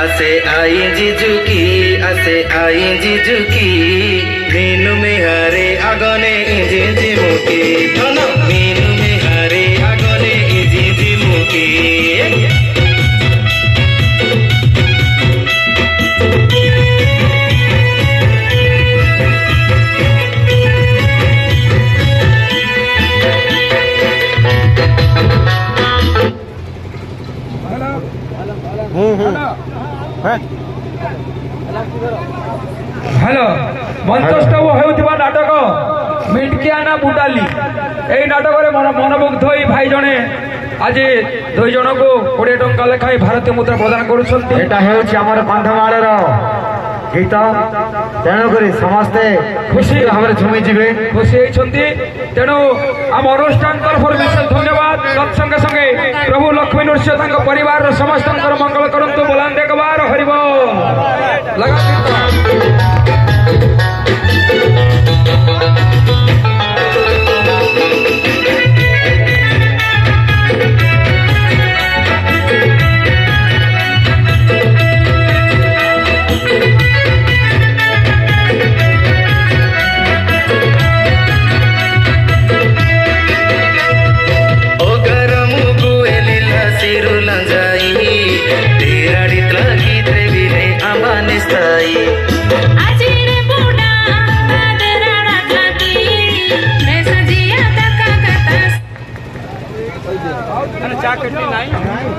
आसे आई जिजुकी आसे आई जिजुकी मीनू में हरे आगने जिजी मुकी धन मीनू में हरे आगने जिजी मुकी हेलो मंचस्थ होउथिबा नाटक मिटकियाना बुडाली एई नाटक रे मनमुग्ध होई भाई जने आज 2 जन को 20 टंका लेखाई भारतीय मुद्रा प्रदान करुछंती। एटा हेउछि हमर कंधमाळर गीत तेणुक समस्ते खुशी भाव झुमी जीवे खुशी होइछंती। तेणु आम अनुष्ठान तरफ विशेष धन्यवाद। तत्संगे संगे प्रभु लक्ष्मी नृसिंह परिवार समस्त मंगल करंतु बोलांदे एक बार हरिबोल लगा।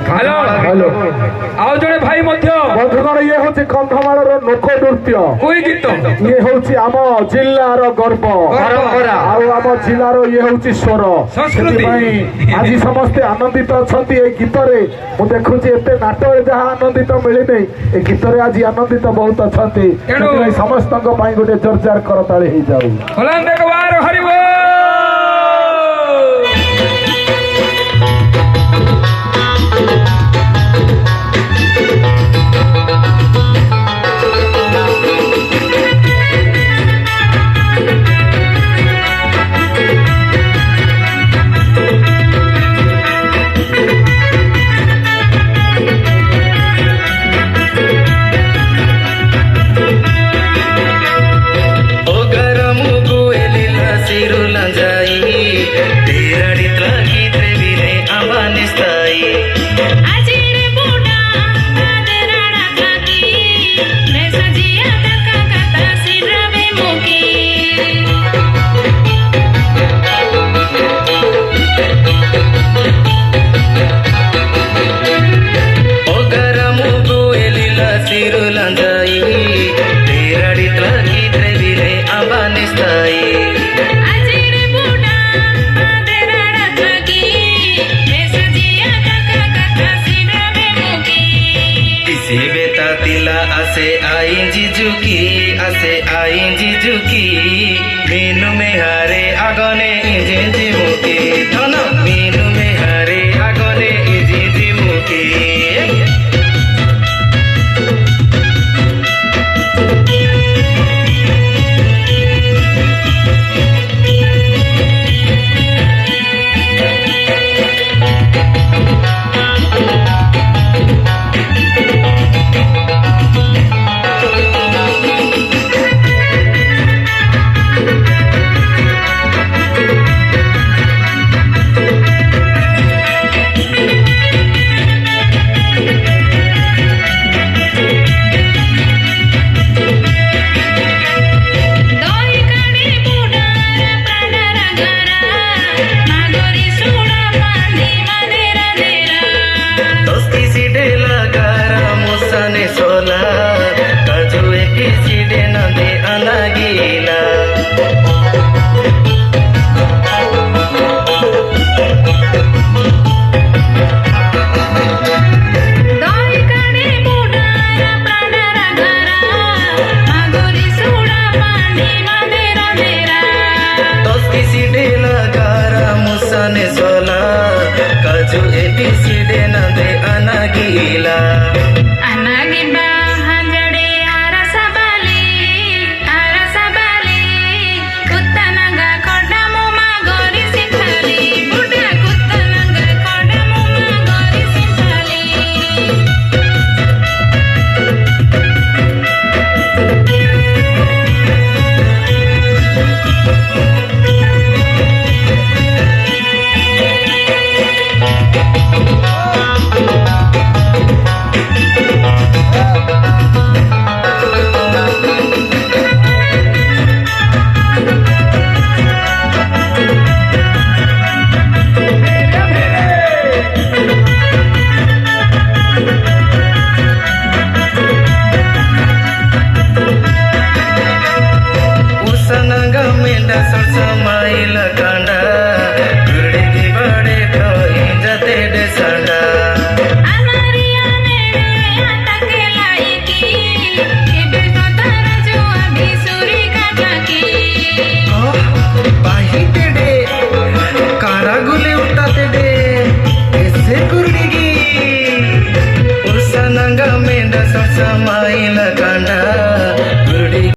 हेलो हेलो आओ जड़े भाई मध्य बंधुगण ये हूँ कंधमाल लोक नृत्य कोई गीत ये हूँ आम जिलार गर्व आम जिलार ये हूँ स्वर आज समस्ते आनंदित अच्छा गीत मुझे देखुची एत नाट जहाँ आनंदित मिलनी ए गीत आज आनंदित बहुत अच्छा समस्त गोटे जोरदार करताली हो जाऊ। हरिबोल।